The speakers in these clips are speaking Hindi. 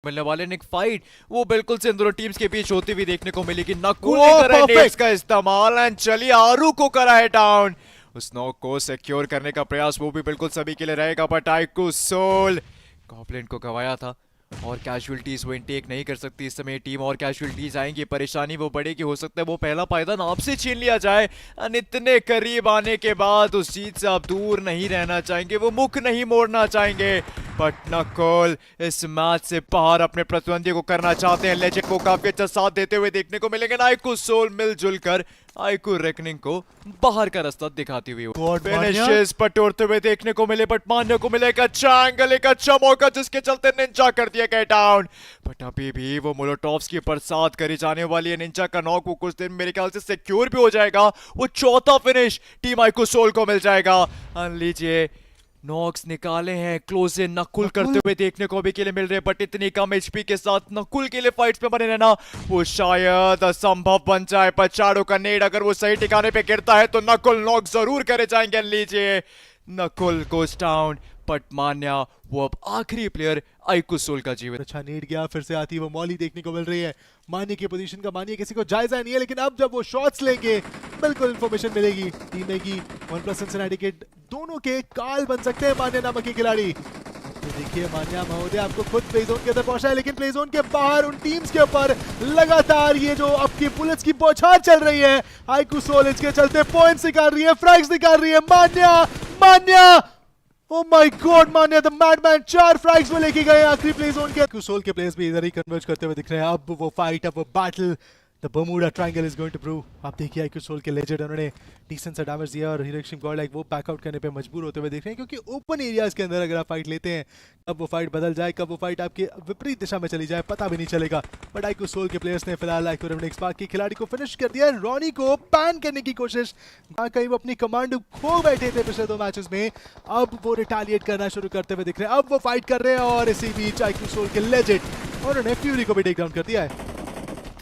मिलने वाले निक फाइट वो बिल्कुल से इन दोनों टीम्स के बीच होती हुई देखने को मिलेगी। नकुल वो ने करा है perfect। नेट्स का इस्तेमाल एंड चलिए आरू को करा है डाउन। उस नॉक को सिक्योर करने का प्रयास वो भी बिल्कुल सभी के लिए रहेगा, बट आइकू सोल गॉब्लिन को गवाया था और कैजुअलिटीज वो इनटेक नहीं कर सकती इस समय टीम, और कैजुअलिटीज आएंगी परेशानी वो बढ़ेगी। हो सकता है वो पहला पायदान आपसे छीन लिया जाए। इतने करीब आने के बाद उस चीज से आप दूर नहीं रहना चाहेंगे, वो मुख नहीं मोड़ना चाहेंगे, बट नकुल इस मैच से बाहर अपने प्रतिद्वंदी को करना चाहते हैं। लेजेंड को काफी अच्छा साथ देते हुए देखने को मिलेंगे। आइकू सोल मिलजुल कर आइकू रेकनिंग को बाहर का रास्ता दिखाती हुई फिनिशेस पटोरते हुए देखने को मिले, बट मान्य को मिले एक अच्छा एंगल, एक अच्छा मौका जिसके चलते निंजा कर दिया गया डाउन। बट अभी भी वो मोलोटॉव्स की बरसात करी जाने वाली है। निंजा का नॉक वो कुछ दिन मेरे ख्याल से सिक्योर भी हो जाएगा। वो चौथा फिनिश टीम आइकू सोल को मिल जाएगा। लीजिए नॉक्स निकाले हैं, क्लोज इन नकुल करते हुए देखने को भी के लिए मिल रहे हैं, बट इतनी कम एचपी के साथ नकुल के लिए फाइट्स में बने रहना वो शायद असंभव बन जाए। पर चारों का नेड अगर वो सही ठिकाने पे गिरता है तो नकुल नॉक जरूर करे जाएंगे। लीजिए नकुल गोस डाउन, बट मान्या वो अब आखिरी प्लेयर आइकू सोल का जीवन। अच्छा नीड गया, फिर से आती है वो मॉली देखने को मिल रही है। मान्य की पोजीशन का मान्य किसी को जायजा नहीं है, लेकिन अब जब वो शॉट्स लेंगे बिल्कुल इंफॉर्मेशन मिलेगी टीम में कि OnePlus सिंसिनाटी के दोनों के काल बन सकते हैं मान्य नामक के खिलाड़ी। तो देखिए मान्या महोदय आपको खुद प्ले जोन के अंदर पहुंचा है, लेकिन प्ले जोन के बाहर उन टीम्स के ऊपर लगातार ये जो आपकी बुलेट्स की बौछार चल रही है। आइकू सोल इसके चलते पॉइंट्स निकाल रही है, फ्रैग्स निकाल रही है। Manya oh my God, Manya the madman 4 frags वो लेके गए आखिरी प्ले जोन के। आइकू सोल के प्लेयर्स भी इधर ही कन्वर्ज करते हुए दिख रहे हैं। अब वो फाइट, अब वो battle, the Bermuda Triangle is going to prove. आप देखिए आइकू सोल के लेजेंड उन्होंने डिसेंट सा डैमेज दिया और हिरोशिम गॉड लाइक वो बैक आउट करने पे मजबूर होते हुए दिख रहे हैं, क्योंकि ओपन एरियाज के अंदर अगर आप फाइट लेते हैं कब वो फाइट बदल जाए, कब वो फाइट आपके विपरीत दिशा में चली जाए पता भी नहीं चलेगा। बट आइकू सोल के प्लेयर्स ने फिलहाल आइकू रेमनिक स्पार्क के खिलाड़ी को फिनिश कर दिया। रॉनी को बैन करने की कोशिश, कहीं वो अपनी कमांड खो बैठे थे पिछले 2 मैचेस में, अब वो रिटालिएट करना शुरू करते हुए दिख रहे हैं। अब वो फाइट कर रहे हैं और इसी बीच आइकू सोल के लेजेंड उन्होंने फ्यूरी को भी टेक डाउन कर दिया है।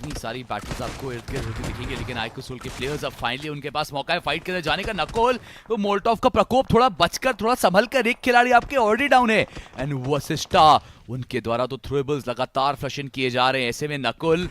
इतनी सारी बैटल्स आपको इर्द गिर्द होती दिखेंगी, लेकिन आइकू सोल के प्लेयर्स अब फाइनली उनके पास मौका है फाइट के अंदर जाने का। नकुल वो मोल्टोव का प्रकोप थोड़ा बचकर, थोड़ा संभल कर, एक खिलाड़ी आपके ऑलरेडी डाउन है एंड वो असिस्टा उनके द्वारा तो थ्रोएबल्स लगातार फ्लशन किए जा रहे हैं। ऐसे में नकुल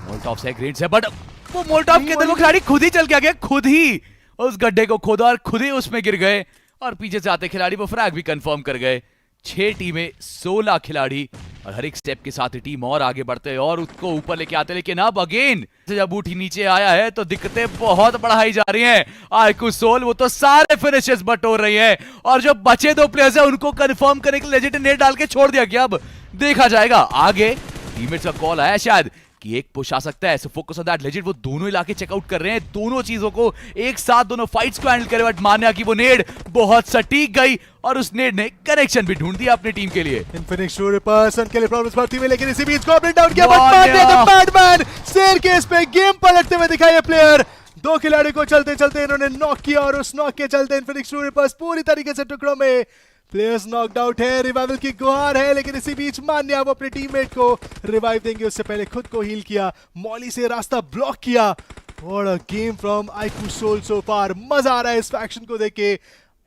मोल्टोव से ग्रेड से, बट वो मोल्टोव के अंदर वो खिलाड़ी खुद ही चल के आ गया, खुद ही उस गड्ढे को खोदा और खुद ही उसमें गिर गए, और पीछे से आते खिलाड़ी वो फ्रैग भी कंफर्म कर गए। 6 टीमें 16 खिलाड़ी, और हर एक स्टेप के साथ ही टीम और आगे बढ़ते हैं और उसको ऊपर लेके आते हैं। लेकिन अब अगेन जब बूटी नीचे आया है तो दिक्कतें बहुत बढ़ाई जा रही हैं। आइकू सोल वो तो सारे फिनिशेस बटोर रही है, और जो बचे 2 प्लेयर्स हैं उनको कंफर्म करने के लिए लेजेंड ने नेट डाल के छोड़ दिया गया। अब देखा जाएगा आगे टीममेट्स का कॉल आया शायद कि एक पुश आ सकता है, so focus on that. Legend वो दोनों इलाके चेकआउट कर रहे हैं, दोनों चीजों को एक साथ, दोनों फाइट्स को हैंडल करे। बट मान्या की वो नेड बहुत सटीक गई और उस नेड ने कनेक्शन भी ढूंढ दिया अपनी टीम के लिए। इन्फिनिक्स शूर पर्सन के लिए प्रॉब्लम्स बढ़ती हुई, लेकिन इसी बीच गॉब्लिन डाउन किया, बट मान्या द बैडमैन शेर केस पे गेम पलटते हुए दिखाई ये प्लेयर। 2 खिलाड़ी को चलते चलते इन्होंने नॉक किया और उस नॉक के चलते इन्फिनिक्स शूर पर्स पूरी तरीके से टुकड़ों में। प्लेयर्स नॉकड आउट है, रिवाइवल की गुहार है, लेकिन इसी बीच मान्या वो अपने टीममेट को रिवाइव देंगे उससे पहले खुद को हील किया, मॉली से रास्ता ब्लॉक किया। What a game from iQOO Soul so far. मजा आ रहा है इस फैक्शन को देख के।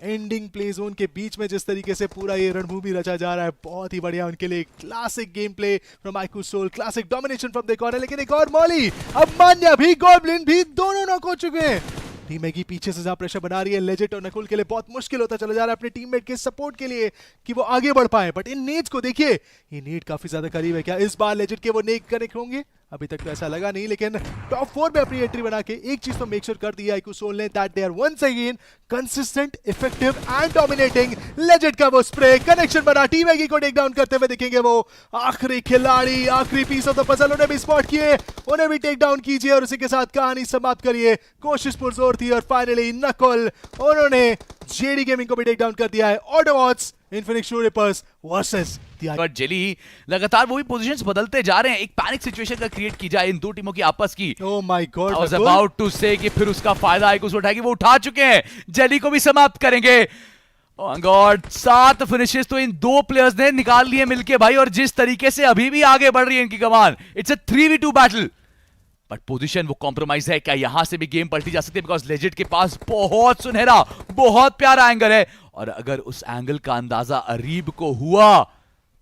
एंडिंग प्ले जोन के बीच में जिस तरीके से पूरा ये रणभूमि रचा जा रहा है, बहुत ही बढ़िया उनके लिए। Classic game play from iQOO Soul, classic domination from the corner. लेकिन एक और मॉली, अब मान्या भी गॉब्लिन भी दोनों नॉक हो चुके हैं। टीम मैगी पीछे से जहां प्रेशर बना रही है, लेजेंड और नकुल के लिए बहुत मुश्किल होता चला जा रहा है अपने टीममेट के सपोर्ट के लिए कि वो आगे बढ़ पाए। बट इन नेड्स को देखिए, ये नेड काफी ज्यादा करीब है। क्या इस बार लेजेंड के वो नेक कनेक्ट होंगे? अभी तक तो ऐसा लगा नहीं, लेकिन टॉप 4 में अपनी एंट्री बना के एक चीज तो मेक श्योर कर दी है आइकू सोल ने, that they are once again consistent, effective and dominating. Legend का वो स्प्रे कनेक्शन बना, टीम मैगी को टेक डाउन करते हुए दिखेंगे वो आखिरी खिलाड़ी। आखिरी पीस ऑफ द पजल उन्हें भी स्पॉट किए, उन्हें भी टेक डाउन कीजिए और उसी के साथ कहानी समाप्त करिए। कोशिश पुरजोर थी और फाइनली नकुल उन्होंने जेडी गेमिंग को भी टेक डाउन कर दिया है। ऑटोबॉट्स इन्फिनिक्स शूर रिपर्स वर्सेस बट जेली लगातार वो भी पोजीशंस बदलते जा रहे हैं, एक पैनिक सिचुएशन का क्रिएट की जाए इन 2 टीमों की आपस की। Oh my god, I was about to say कि फिर उसका फायदा आइकू सोल उठाएगी, वो उठा चुके हैं, जेली को भी समाप्त करेंगे। ओह गॉड, 7 फिनिशेस तो इन 2 प्लेयर्स ने निकाल लिए मिलके भाई, और जिस तरीके से अभी भी आगे बढ़ रही है इनकी कमान, it's a 3v2 battle. But position वो कॉम्प्रोमाइज है, क्या यहां से भी गेम पलटी जा सकती है? बिकॉज लेजेंड के पास बहुत सुनहरा, बहुत प्यारा एंगल है, और अगर उस एंगल का अंदाजा अरीब को हुआ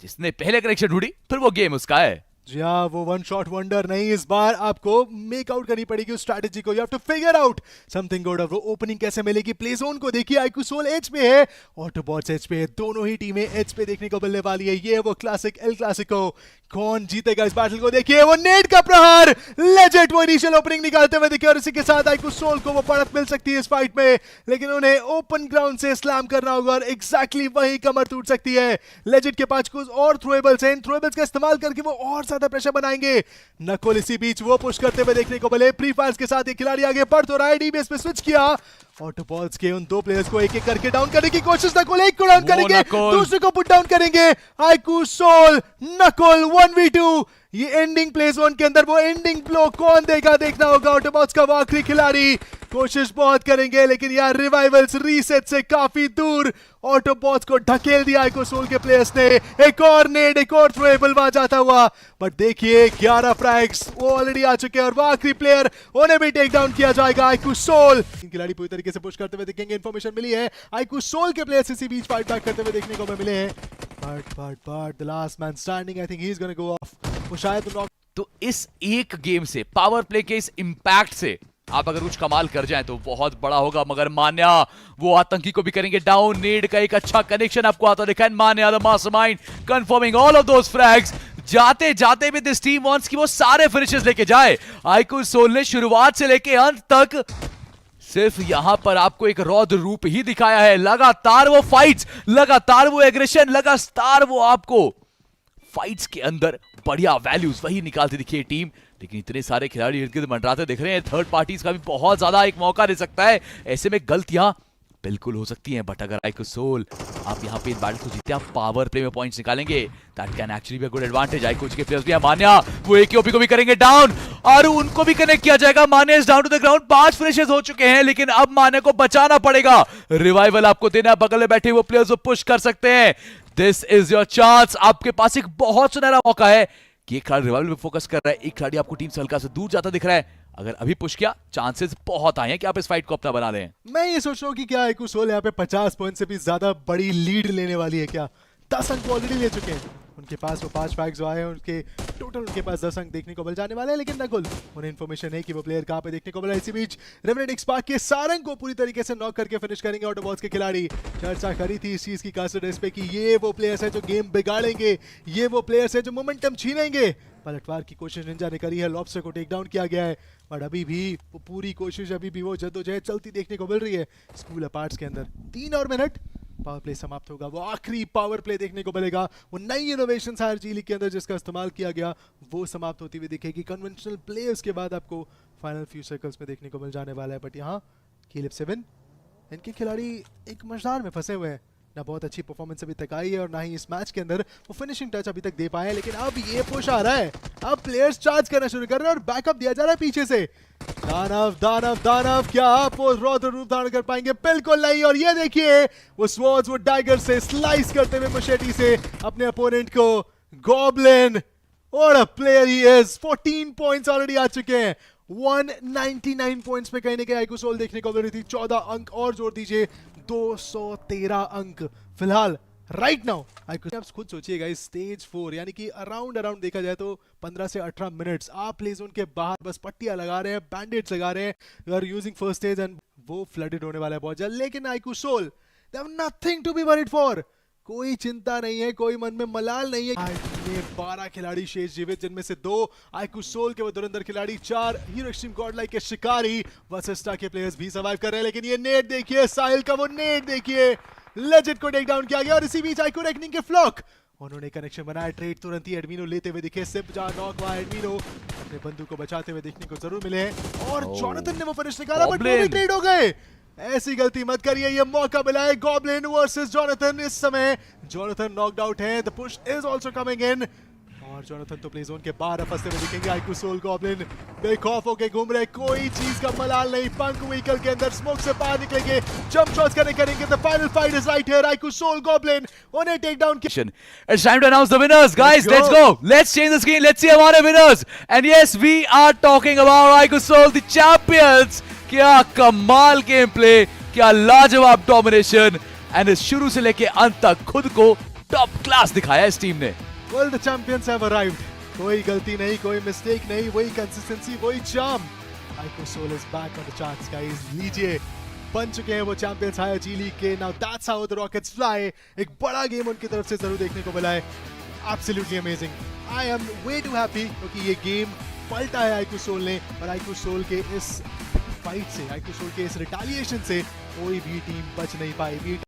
जिसने पहले कनेक्शन ढूंढी फिर वो गेम उसका है। जी हाँ, वो वन शॉट वंडर नहीं, इस बार आपको मेक आउट करनी पड़ेगी उस स्ट्रैटेजी को। You have to figure out something good. वो ओपनिंग कैसे मिलेगी? प्ले जोन को देखिए, आईक्यू सोल एज पे है, ऑटोबॉट्स एज पे है, दोनों ही टीमें एज पे देखने को मिलने वाली है। ये वो क्लासिक एल क्लासिको। कौन जीतेगा इस बैटल को? देखिए वो नेट का प्रहार, लेजेंड वो इनिशियल ओपनिंग निकालते हुए दिखे और इसी के साथ आईक्यू सोल को वो बढ़त मिल सकती है इस फाइट में, लेकिन उन्हें ओपन ग्राउंड से स्लैम करना होगा और एग्जैक्टली वही कमर टूट सकती है। लेजेंड के पास कुछ और थ्रोएबल्स हैं, इन थ्रोएबल्स का इस्तेमाल करके वो और ज्यादा प्रेशर बनाएंगे। नकुल इसी बीच वो पुश करते हुए देखने को मिले। प्री फायर्स के साथ एक खिलाड़ी आगे बढ़ तो रहा है, डीबीएस पे स्विच किया। ऑटोबॉल्स के उन दो प्लेयर्स को एक एक करके डाउन करने की कोशिश। नकुल एक को डाउन करेंगे, दूसरे को पुट डाउन करेंगे। IQOO Soul Nakul 1v2। ये एंडिंग प्ले जोन के अंदर वो एंडिंग ब्लो कौन देगा देखना होगा। ऑटोबॉट्स का वो आखिरी खिलाड़ी कोशिश बहुत करेंगे, लेकिन यार रिवाइवल्स रीसेट से काफी दूर ऑटोबॉट्स को ढकेल दिया आईक्यू सोल के प्लेयर्स ने। एक और नेड, एक और थ्रोएबल वहां जाता हुआ, बट देखिए 11 फ्रैग्स वो ऑलरेडी आ चुके हैं और वो आखिरी प्लेयर उन्हें भी टेक डाउन किया जाएगा। आईक्यू सोल खिलाड़ी पूरी तरीके से पुश करते हुए दिखेंगे। इन्फॉर्मेशन मिली है आईक्यू सोल के प्लेयर्स इसी बीच फाइट बैक करते हुए देखने को मिले हैं। But the last man standing, I think he is gonna go of. वो शायद तो इस एक गेम से, पावर प्ले के इस इंपैक्ट से आप अगर कुछ कमाल कर जाएं तो बहुत बड़ा होगा। मगर मान्या वो आतंकी को भी करेंगे डाउन। नीड का एक अच्छा कनेक्शन आपको आता दिखा। Manya the mastermind confirming all of those frags. जाते जाते भी दिस टीम वांट्स कि वो सारे फिनिशेस लेके जाए। आईक्यू सोल ने शुरुआत से लेके अंत तक सिर्फ यहां पर आपको एक रौद्र रूप ही दिखाया है। लगातार वो फाइट्स, लगातार वो एग्रेशन, लगातार वो आपको फाइट्स के अंदर बढ़िया वैल्यूज वही निकालती दिखी है टीम। लेकिन इतने सारे खिलाड़ी इर्द गिर्द मंडराते दिख रहे हैं, थर्ड पार्टीज का भी बहुत ज्यादा एक मौका दे सकता है। ऐसे में गलतियां बिल्कुल हो सकती हैं, बट अगर आईक्यू सोल आप यहां पे इन बैटल को जीते, आप पावर प्ले में पॉइंट्स निकालेंगे, that can actually be a good advantage. IQ के प्लेयर्स भी हैं। मान्या वो एकेओपी को भी करेंगे डाउन और उनको भी कनेक्ट किया जाएगा। Manya is down to the ground. 5 finishes हो चुके हैं, लेकिन अब मान्या को बचाना पड़ेगा। रिवाइवल आपको देना है, बगल में बैठे वो प्लेयर्स वो पुश कर सकते हैं। This is your chance. आपके पास एक बहुत सुनहरा मौका है कि एक खिलाड़ी रिवाइवल पे फोकस कर रहा है, एक खिलाड़ी आपको टीम से हल्का से दूर जाता दिख रहा है। अगर अभी पुश किया, चांसेस बहुत आए हैं कि आप इस फाइट को अपना बना लें। मैं ये सोच रहा हूँ कि क्या आईक्यू सोल यहाँ पे 50 पॉइंट से भी ज्यादा बड़ी लीड लेने वाली है क्या? 10 अंक ऑलरेडी ले चुके हैं उनके पास। वो 5 फैक्स जो आए हैं उनके टोटल उनके पास 10 अंक देखने को मिल जाने वाले हैं। लेकिन नकुल उन्हें इन्फॉर्मेशन है कि वो प्लेयर कहाँ पे देखने को मिला। इसी बीच रेवेनेंट स्पार्क के सारंग को पूरी तरीके से नॉक करके फिनिश करेंगे ऑटोबॉट्स के खिलाड़ी। चर्चा करी थी इस चीज की कास्टर्स पे कि ये वो प्लेयर्स है जो गेम बिगाड़ेंगे, ये वो प्लेयर्स है जो मोमेंटम छीनेंगे। पलटवार की कोशिश निंजा ने करी है, लॉब्स्टर को टेक डाउन किया गया है, बट अभी भी वो पूरी कोशिश, अभी भी वो जद्दोजहद चलती देखने को मिल रही है। स्कूल अपार्ट्स के अंदर 3 और मिनट पावर प्ले समाप्त होगा। वो आखिरी पावर प्ले देखने को मिलेगा। वो नई इनोवेशन हायर जी लीग के अंदर जिसका इस्तेमाल किया गया वो समाप्त होती हुई दिखेगी। कन्वेंशनल प्लेयर्स के बाद आपको फाइनल फ्यू सर्कल्स में देखने को मिल जाने वाला है। बट यहाँ KLIP 7 इनके खिलाड़ी एक मजदार में फंसे हुए हैं। ना बहुत अच्छी परफॉर्मेंस अभी तक आई है और ना ही इस मैच के अंदर वो फिनिशिंग टच अभी तक दे पाए हैं। लेकिन अब ये पुश आ रहा है, अब प्लेयर्स चार्ज करना शुरू कर रहे हैं और बैकअप दिया जा रहा है पीछे से। दानव दानव दानव, क्या आप वो रौद्र रूप धारण कर पाएंगे? बिल्कुल नहीं। और ये देखिए वो स्वॉर्ड्स वो डैगर से स्लाइस करते हुए मशेटी से अपने अपोनेंट को। गॉब्लिन और a player he is. 14 points already आ चुके हैं। 199 पॉइंट्स पे कहीं ना कहीं आईक्यू सोल देखने को मिल रही थी। 14 अंक और जोड़ दीजिए, 213 अंक फिलहाल राइट नाउ। आप खुद सोचिएगा इस स्टेज 4 यानी कि अराउंड देखा जाए तो 15 से 18 मिनट्स आप प्ले जोन के बाहर बस पट्टियां लगा रहे हैं, बैंडेड्स लगा रहे हैं, you are using first stage and वो फ्लडेड होने वाला है बहुत जल्द। लेकिन iQOO Soul they have nothing to be worried for. कोई चिंता नहीं है, कोई मन में मलाल नहीं है। 12 खिलाड़ी शेष जीवित, जिनमें से 2 आईक्यू सोल के वो धुरंधर खिलाड़ी, 4 हीरो एक्सट्रीम गॉडलाइक के शिकारी वसिस्टा के प्लेयर्स भी सर्वाइव कर रहे हैं। लेकिन ये नेट देखिए, साहिल का वो नेट देखिए, लेजेंड को टेक डाउन किया गया। और इसी बीच आईक्यू रेकनिंग के फ्लॉक उन्होंने कनेक्शन बनाया। ट्रेड तुरंत ही एडमिनो लेते हुए दिखे। सिप जहां नॉक हुआ, एडमिनो अपने बंदूक को बचाते हुए देखने को जरूर मिले हैं। और जॉनथन ने वो फिनिश निकाला, बट वो भी ट्रेड हो गए। ऐसी गलती मत करिए, ये मौका मिला है गॉब्लिन वर्सेस जॉनथन। इस समय जॉनथन नॉकड आउट है। The push is also coming in और जॉनथन तो प्ले जोन के बाहर फंसते हुए दिखेंगे। आईक्यू सोल गॉब्लिन बेखौफ होके घूम रहे, कोई चीज का मलाल नहीं। पंक व्हीकल के अंदर स्मोक से बाहर निकलेंगे, जंप शॉट्स करेंगे। The final fight is right here. IQOO Soul goblin उन्हें टेक डाउन किया। It's time to announce the winners, guys. Let's go. Let's change the screen. Let's see हमारे winners. And yes, we are talking about iQOO Soul, the champions. क्या कमाल गेम प्ले, क्या लाजवाब डोमिनेशन, एंड शुरू से लेके अंत तक खुद को टॉप क्लास दिखाया इस टीम ने। World champions have arrived. कोई गलती नहीं, कोई मिस्टेक नहीं, वही कंसिस्टेंसी, वही charm. IQOO Soul is back on the charts guys. लीजिए, बन चुके हैं वो चैंपियंस हायर जी लीग के। Now that's how the rockets fly. एक बड़ा गेम उनकी तरफ से जरूर देखने को मिला है। Absolutely amazing. I am way too happy क्योंकि ये गेम पलटा है आइको सोल ने, और आइको सोल के इस फाइट से, आइको सोल के इस रिटेलिएशन से कोई भी टीम बच नहीं पाएगी।